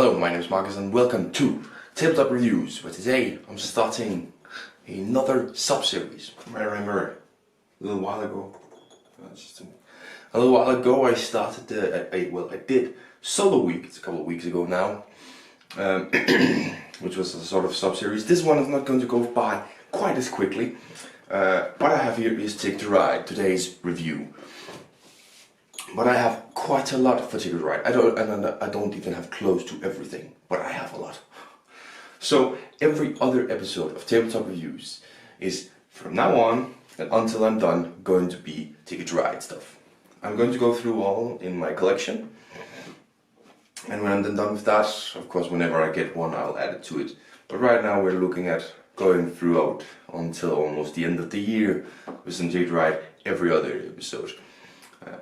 Hello, my name is Marcus and welcome to Tabletop Reviews, where today I'm starting another sub-series. I remember a little while ago I started, I did Solo Week, it's a couple of weeks ago now, which was a sort of sub-series. This one is not going to go by quite as quickly. What I have here is Ticket to Ride, today's review. But I have quite a lot for Ticket to Ride. I don't even have close to everything, but I have a lot. So every other episode of Tabletop Reviews is from now on and until I'm done going to be Ticket to Ride stuff. I'm going to go through all in my collection, and when I'm then done with that, of course, whenever I get one, I'll add it to it. But right now we're looking at going throughout until almost the end of the year with some Ticket to Ride every other episode.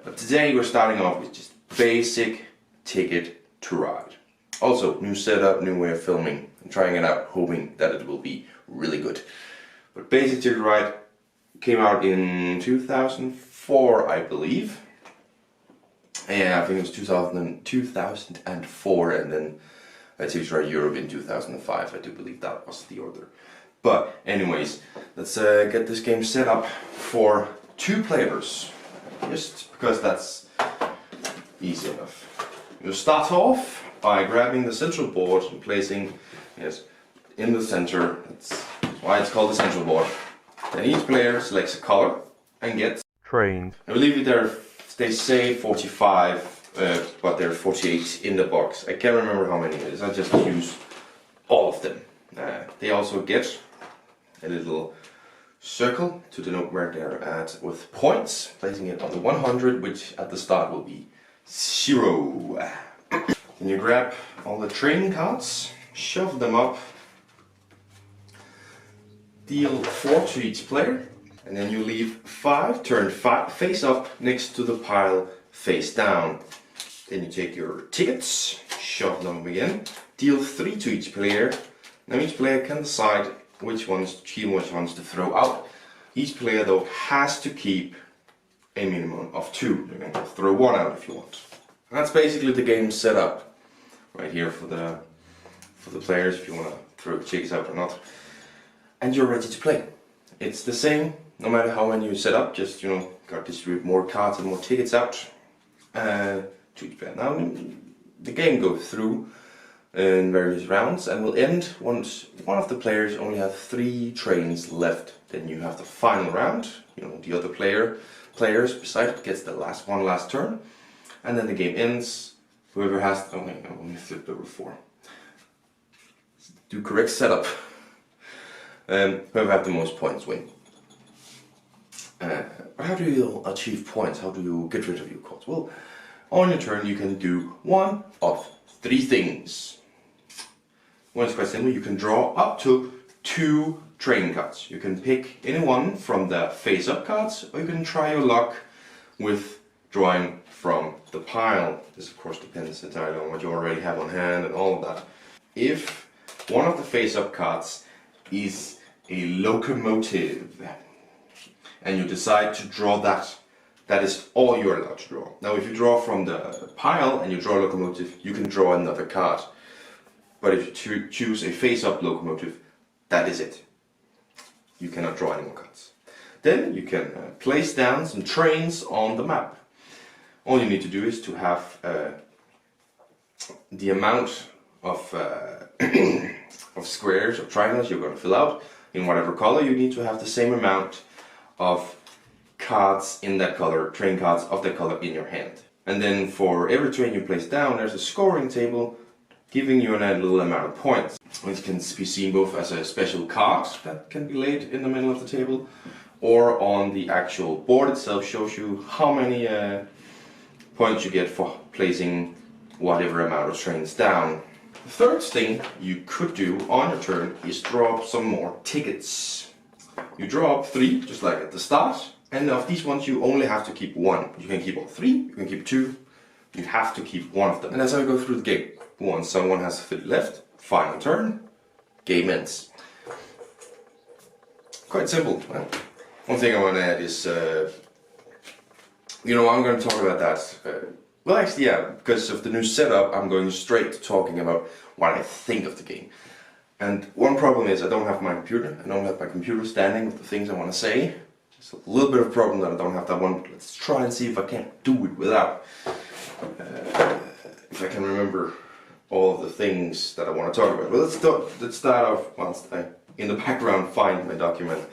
But today we're starting off with just basic Ticket to Ride. Also, new setup, new way of filming. I'm trying it out, hoping that it will be really good. But basic Ticket to Ride came out in 2004, I believe. Yeah, I think it was 2004, and then Ticket to Ride Europe in 2005. I do believe that was the order. But anyways, let's get this game set up for 2 players. Just because that's easy enough. You'll start off by grabbing the central board and placing it in the center. That's why it's called the central board. Then each player selects a color and gets trained. I believe they say 45, but there are 48 in the box. I can't remember how many it is. I just use all of them. They also get a little circle to denote where they're at with points, placing it on the 100, which at the start will be 0. Then you grab all the training cards, shove them up, deal 4 to each player, and then you leave 5 turned face up next to the pile face down. Then you take your tickets, shove them again, deal 3 to each player. Now each player can decide which ones to throw out. Each player though has to keep a minimum of 2. You can throw 1 out if you want. And that's basically the game set up right here for the players, if you want to throw chicks out or not. And you're ready to play. It's the same no matter how many you set up, just gotta distribute more cards and more tickets out to each player. Now the game goes through in various rounds and will end once one of the players only have 3 trains left. Then you have the final round. The other players beside it gets the last turn, and then the game ends. Whoever has let me flip over 4. Do correct setup. Whoever has the most points win. But how do you achieve points? How do you get rid of your cards? Well, on your turn you can do one of 3 things. One is quite simple. You can draw up to 2 training cards. You can pick any one from the face-up cards, or you can try your luck with drawing from the pile. This of course depends entirely on what you already have on hand and all of that. If one of the face-up cards is a locomotive, and you decide to draw that, that is all you're allowed to draw. Now if you draw from the pile and you draw a locomotive, you can draw another card. But if you choose a face-up locomotive, that is it. You cannot draw any more cards. Then you can place down some trains on the map. All you need to do is to have the amount of of squares or triangles you're going to fill out in whatever color. You need to have the same amount of cards in that color, train cards of that color in your hand. And then for every train you place down, there's a scoring table giving you a little amount of points, which can be seen both as a special card that can be laid in the middle of the table, or on the actual board itself shows you how many points you get for placing whatever amount of trains down. The third thing you could do on your turn is draw up some more tickets. You draw up 3, just like at the start, and of these ones you only have to keep 1. You can keep all 3, you can keep 2, you have to keep 1 of them. And that's how we go through the game. Once someone has 3 left, final turn, game ends. Quite simple. Well, one thing I want to add is, I'm going to talk about that Well, actually, yeah, because of the new setup, I'm going straight to talking about what I think of the game. And one problem is I don't have my computer. I don't have my computer standing with the things I want to say. It's a little bit of a problem that I don't have that one. But let's try and see if I can't do it without. If I can remember all of the things that I want to talk about. Well, let's start off whilst I, in the background, find my document.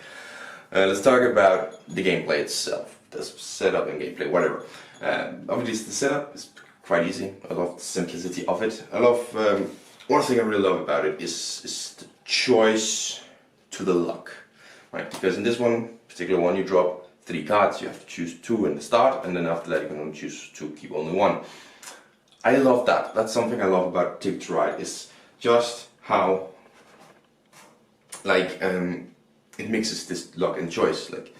Let's talk about the gameplay itself. The setup and gameplay, whatever. Obviously, the setup is quite easy. I love the simplicity of it. I love. One thing I really love about it is the choice to the luck, right? Because in this particular one, you drop 3 cards. You have to choose 2 in the start, and then after that, you can only choose to keep only 1. I love that. That's something I love about Ticket to Ride. Is just how, like, it mixes this luck and choice. Like,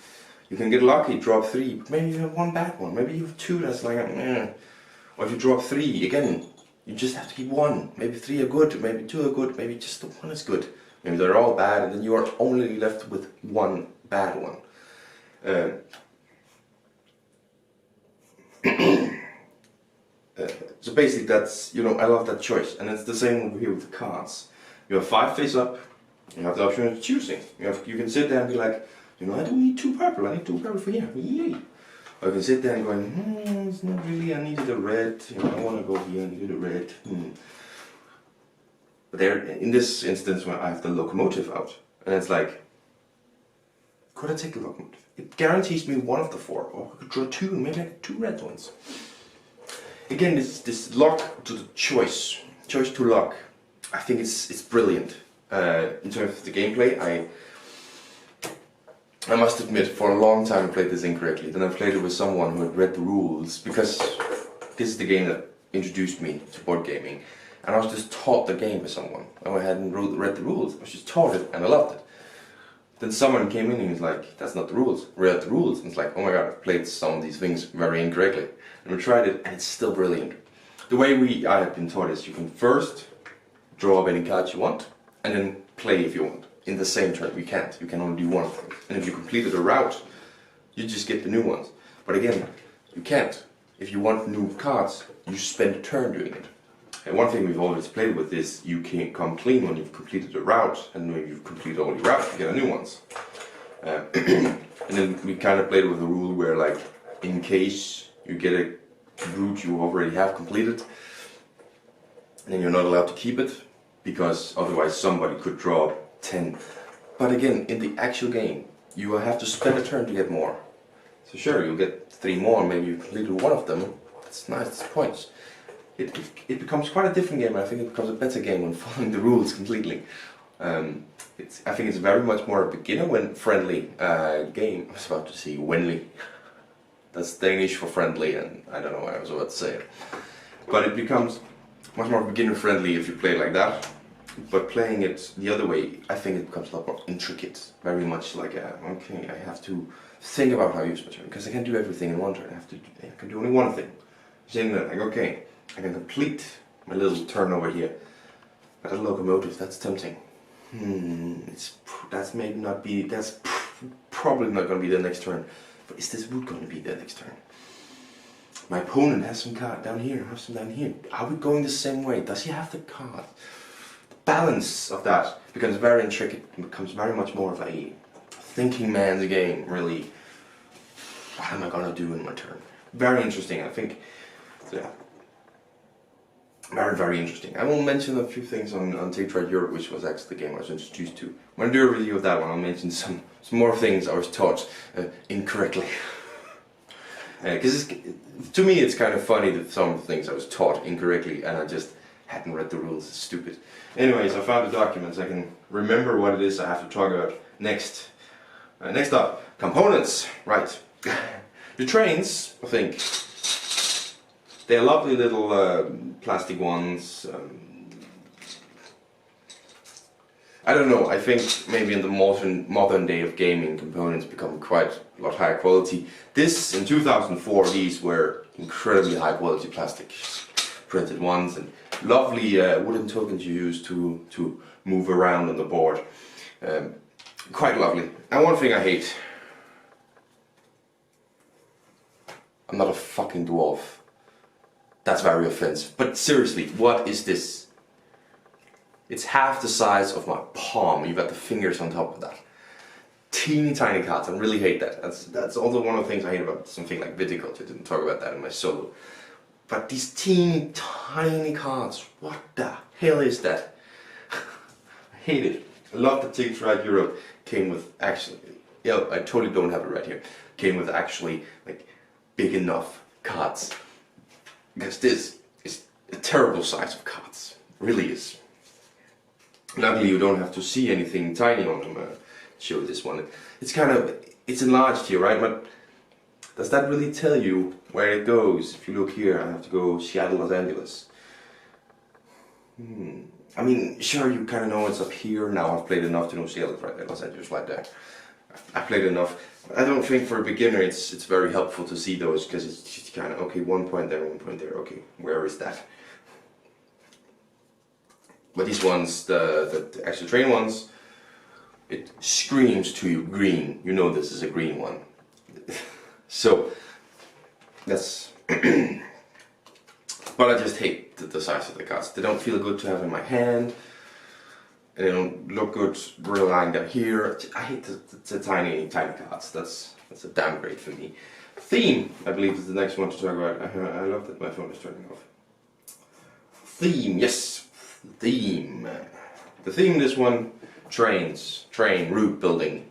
you can get lucky, drop 3, but maybe you have 1 bad one. Maybe you have 2 that's like, or if you drop 3 again. You just have to keep 1. Maybe 3 are good, maybe 2 are good, maybe just the 1 is good. Maybe they're all bad, and then you are only left with 1 bad one. So basically, that's, you know, I love that choice, and it's the same over here with the cards. You have 5 face up. You have the option of choosing. You can sit there and be like, you know, I don't need 2 purple. I need 2 purple for here. Yay! Or you can sit there and going, it's not really, I needed a red, you know, I want to go here, I needed a red. But there, in this instance, when I have the locomotive out, and it's like, could I take the locomotive? It guarantees me 1 of the 4, or I could draw 2, maybe I get 2 red ones. Again, this luck to the choice to luck, I think it's brilliant. In terms of the gameplay, I must admit, for a long time I played this incorrectly. Then I played it with someone who had read the rules, because this is the game that introduced me to board gaming. And I was just taught the game by someone. I hadn't read the rules, I was just taught it and I loved it. Then someone came in and he was like, that's not the rules, read the rules. And it's like, oh my god, I've played some of these things very incorrectly. And we tried it and it's still brilliant. The way I have been taught is you can first draw any cards you want, and then play if you want. In the same turn, you can't. You can only do 1 of them. And if you completed a route, you just get the new ones. But again, you can't. If you want new cards, you spend a turn doing it. And one thing we've always played with is you can come clean when you've completed a route, and when you've completed all your routes, you get a new ones. And then we kind of played with the rule where, like, in case you get a route you already have completed, then you're not allowed to keep it, because otherwise somebody could draw 10. But again, in the actual game, you will have to spend a turn to get more. So sure, you'll get 3 more, maybe you completed 1 of them. That's nice, that's points. It becomes quite a different game, and I think it becomes a better game when following the rules completely. I think it's very much more a beginner-friendly game. I was about to say Wenly. That's Danish for friendly, and I don't know why I was about to say it. But it becomes much more beginner-friendly if you play it like that. But playing it the other way, I think it becomes a lot more intricate. Very much like, okay, I have to think about how I use my turn, because I can't do everything in 1 turn. I can do only 1 thing. Saying that, like, okay, I can complete my little turn over here. But a locomotive, that's tempting. That's probably not going to be the next turn. But is this route going to be the next turn? My opponent has some card down here, has some down here. Are we going the same way? Does he have the card? The balance of that becomes very intricate. It becomes very much more of a thinking man's game, really. What am I going to do in my turn? Very interesting, I think. Yeah. Very, very interesting. I will mention a few things on Ticket to Ride Europe, which was actually the game I was introduced to. When I do a review of that one, I'll mention some more things I was taught incorrectly. Because to me it's kind of funny that some of the things I was taught incorrectly and I just hadn't read the rules. It's stupid. Anyways, I found the documents. I can remember what it is I have to talk about next. Next up, components. Right. The trains, I think, they're lovely little plastic ones. I don't know, I think maybe in the modern day of gaming, components become quite a lot higher quality. This, in 2004, these were incredibly high quality plastic printed ones, and lovely wooden tokens you use to move around on the board. Quite lovely. And one thing I hate, I'm not a fucking dwarf. That's very offensive. But seriously, what is this? It's half the size of my palm. You've got the fingers on top of that. Teeny tiny cards. I really hate that. That's also one of the things I hate about something like viticulture. I didn't talk about that in my solo. But these teeny tiny cards, what the hell is that? I hate it. I love that Tickets Ride Europe came with actually, yeah, I totally don't have it right here. Came with actually like big enough cards. Because this is a terrible size of cards. It really is. Luckily you don't have to see anything tiny on them. Show this one. It's enlarged here, right? But does that really tell you where it goes? If you look here, I have to go Seattle, Los Angeles. I mean, sure, you kind of know it's up here. Now I've played enough to know Seattle right there, Los Angeles right there. I've played enough. I don't think for a beginner it's very helpful to see those, because it's just kind of, okay, 1 point there, 1 point there, okay, where is that? But these ones, the actual train ones, it screams to you green. You know this is a green one. So, that's... But I just hate the size of the cards. They don't feel good to have in my hand. They don't look good relying down here. I hate the tiny cards. That's a downgrade for me. Theme, I believe, is the next one to talk about. I love that my phone is turning off. Theme, yes, theme. The theme, this one, train route building.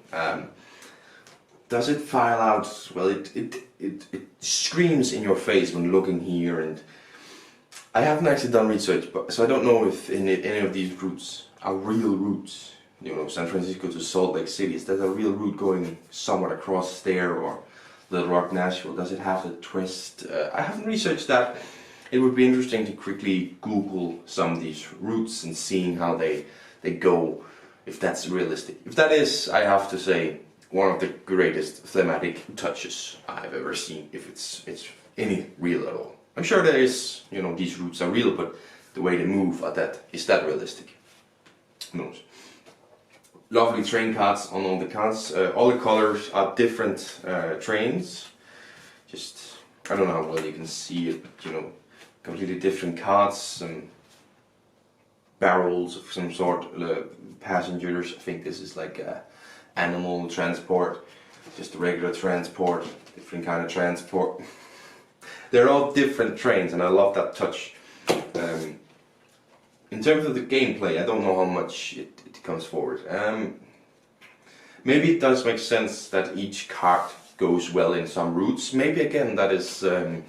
Does it file out? Well, it screams in your face when looking here, and I haven't actually done research, so I don't know if any of these routes are real routes. You know, San Francisco to Salt Lake City, is that a real route going somewhat across there, or Little Rock, Nashville? Does it have the twist? I haven't researched that. It would be interesting to quickly Google some of these routes and seeing how they go, if that's realistic. If that is, I have to say, one of the greatest thematic touches I've ever seen, if it's any real at all. I'm sure there is, you know, these routes are real, but the way they move is that realistic? Who knows? Lovely train cards on all the cards. All the colors are different trains. Just, I don't know how well you can see it, but you know, completely different cards and barrels of some sort, passengers. I think this is like animal transport, just a regular transport, different kind of transport. They're all different trains, and I love that touch. In terms of the gameplay, I don't know how much it comes forward. Maybe it does make sense that each card goes well in some routes. Maybe again that is a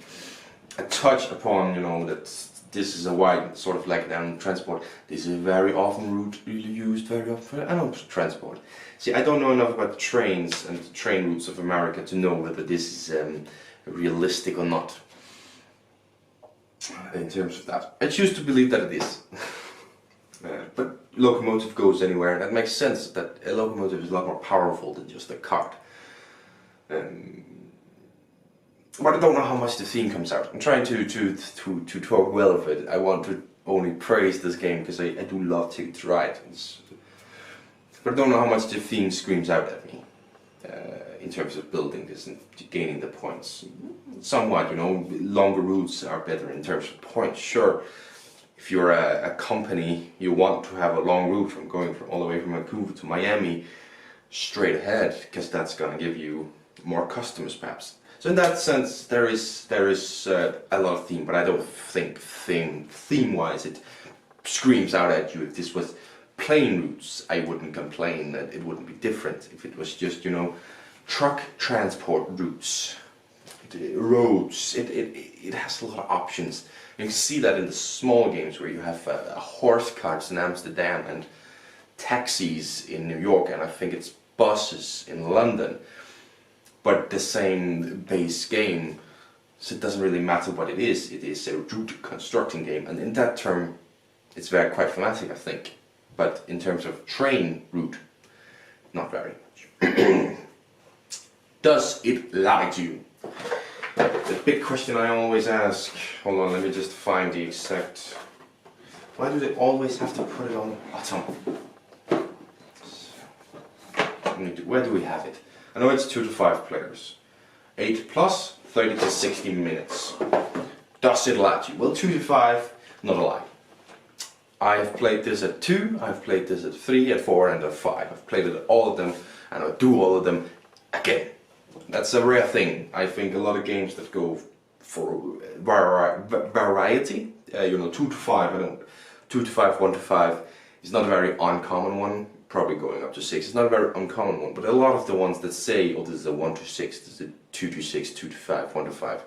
touch upon, you know, that this is a wide sort of like transport. This is a very often route used very often for transport. See, I don't know enough about trains and the train routes of America to know whether this is realistic or not. In terms of that, I choose to believe that it is. But locomotive goes anywhere, and that makes sense. That a locomotive is a lot more powerful than just a cart. But I don't know how much the theme comes out. I'm trying to talk well of it. I want to only praise this game because I do love Ticket to Ride. But I don't know how much the theme screams out at me in terms of building this and gaining the points. Somewhat, you know, longer routes are better in terms of points. Sure, if you're a company, you want to have a long route from going all the way from Vancouver to Miami straight ahead, because that's going to give you more customers perhaps. So in that sense, there is a lot of theme, but I don't think theme-wise it screams out at you. If this was plain routes, I wouldn't complain that it wouldn't be different. If it was just, you know, truck transport routes, roads, it has a lot of options. You can see that in the small games where you have horse carts in Amsterdam and taxis in New York, and I think it's buses in London. But the same base game, so it doesn't really matter what it is a route constructing game, and in that term it's quite thematic, I think. But in terms of train route, not very much. Does it lie to you? The big question I always ask, hold on, let me just find the exact, why do they always have to put it on the bottom? Where do we have it? I know it's 2 to 5 players. 8 plus, 30 to 60 minutes. Does it latch you? Well, 2 to 5, not a lie. I've played this at 2, I've played this at 3, at 4 and at 5. I've played it at all of them and I'll do all of them again. That's a rare thing. I think a lot of games that go for variety, 2 to 5, 2 to 5, 1 to 5 is not a very uncommon one, probably going up to 6. It's not a very uncommon one, but a lot of the ones that say, oh, this is a 1 to 6, this is a 2 to 6, 2 to 5, 1 to 5,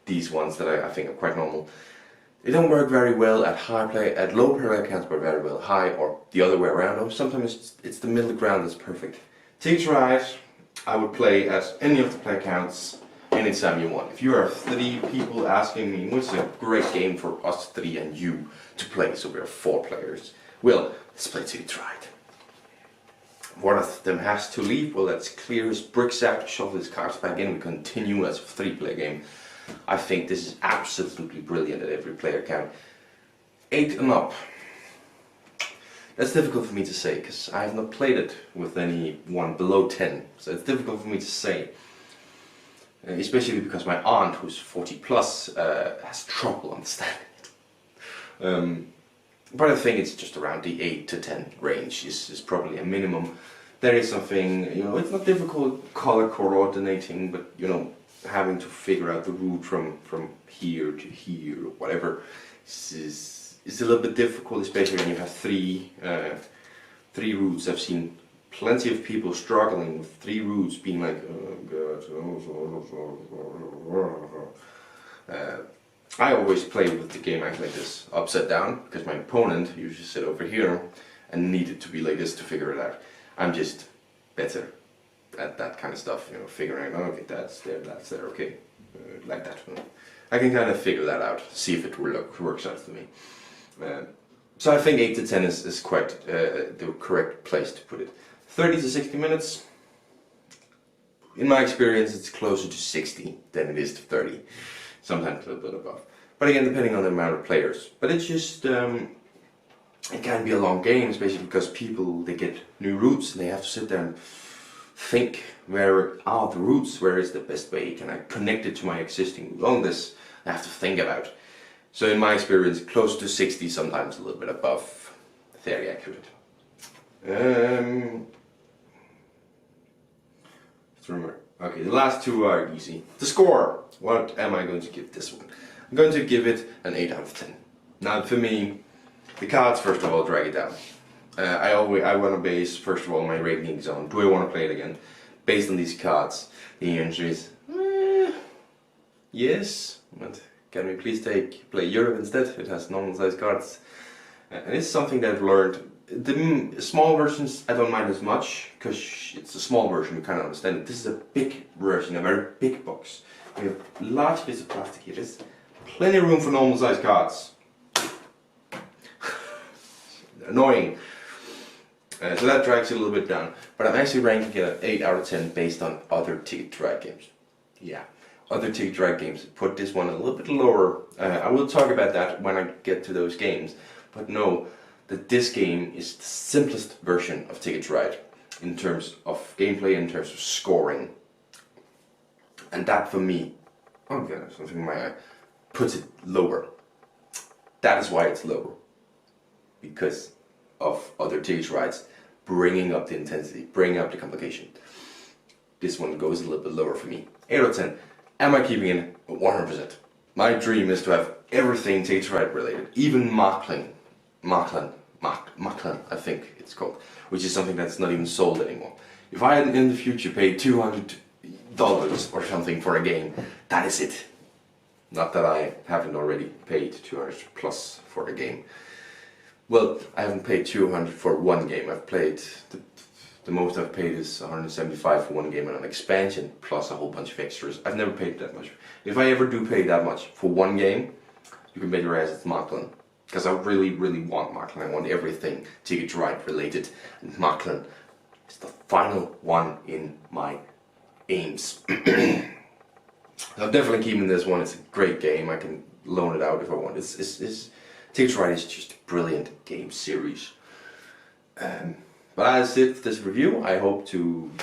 these ones that I think are quite normal, they don't work very well at low player counts, but very well high, or the other way around. Or sometimes it's the middle ground that's perfect. Ticket to Ride, I would play at any of the player counts anytime you want. If you are 3 people asking me, what's a great game for us 3 and you to play, so we are 4 players, well, let's play Ticket to Ride. One of them has to leave, well, let's clear his bricks out, shuffle his cards back in, we continue as a 3-player game. I think this is absolutely brilliant at every player count. 8 and up. That's difficult for me to say, because I have not played it with anyone below 10. So it's difficult for me to say. Especially because my aunt, who's 40 plus, has trouble understanding it. But I think it's just around the 8 to 10 range is probably a minimum. There is something, it's not difficult color coordinating, but having to figure out the route from here to here or whatever is a little bit difficult, especially when you have three routes. I've seen plenty of people struggling with 3 routes, being like, oh god. I always play with the game like this, upside down, because my opponent usually sit over here and needed to be like this to figure it out. I'm just better at that kind of stuff, figuring out, okay, that's there, okay, like that. I can kind of figure that out, see if it works out for me. So I think 8 to 10 is quite the correct place to put it. 30 to 60 minutes, in my experience, it's closer to 60 than it is to 30. Sometimes a little bit above. But again, depending on the amount of players. But it's just, it can be a long game, especially because people, they get new routes and they have to sit there and think, where are the routes, where is the best way, can I connect it to my existing route? All this I have to think about. So in my experience, close to 60, sometimes a little bit above, very accurate. Let's remember. Okay, the last 2 are easy. The score, what am I going to give this one? I'm going to give it an 8 out of 10. Now for me, the cards first of all drag it down. I want to base first of all my ratings on, do I want to play it again? Based on these cards, the answer is yes, but can we please play Europe instead? It has normal size cards. And it's something that I've learned. The small versions I don't mind as much, because it's a small version, you kind of understand it. This is a big version, a very big box. We have large bits of plastic here. There's plenty of room for normal size cards. Annoying. So that drags it a little bit down. But I'm actually ranking it at 8 out of 10 based on other Ticket to Ride games. Yeah, other Ticket to Ride games. Put this one a little bit lower. I will talk about that when I get to those games. But know that this game is the simplest version of Ticket to Ride in terms of gameplay, in terms of scoring. And that for me, oh god, something in my eye, puts it lower. That is why it's lower. Because of other Ticket to Rides bringing up the intensity, bringing up the complication. This one goes a little bit lower for me. 8 out of 10. Am I keeping it 100%? My dream is to have everything Ticket to Ride related, even Macklin, I think it's called, which is something that's not even sold anymore. If I had in the future paid $200 or something for a game, that is it. Not that I haven't already paid 200 plus for the game. Well, I haven't paid 200 for one game. I've played, the most I've paid is 175 for one game and an expansion plus a whole bunch of extras. I've never paid that much. If I ever do pay that much for one game, you can bet your ass it's Macklin. Because I really, really want Macklin. I want everything Ticket to Ride related. And Macklin is the final one in my aims. I'm definitely keeping this one. It's a great game. I can loan it out if I want. Ticket to Ride is just a brilliant game series. But that's it for this review. I hope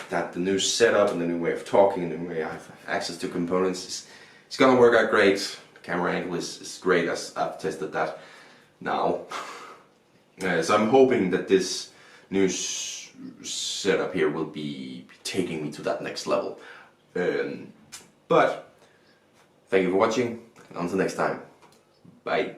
that the new setup and the new way of talking and the new way I have access to components is gonna work out great. camera angle is great, as I've tested that now. So I'm hoping that this new setup here will be taking me to that next level. But thank you for watching, and until next time, bye.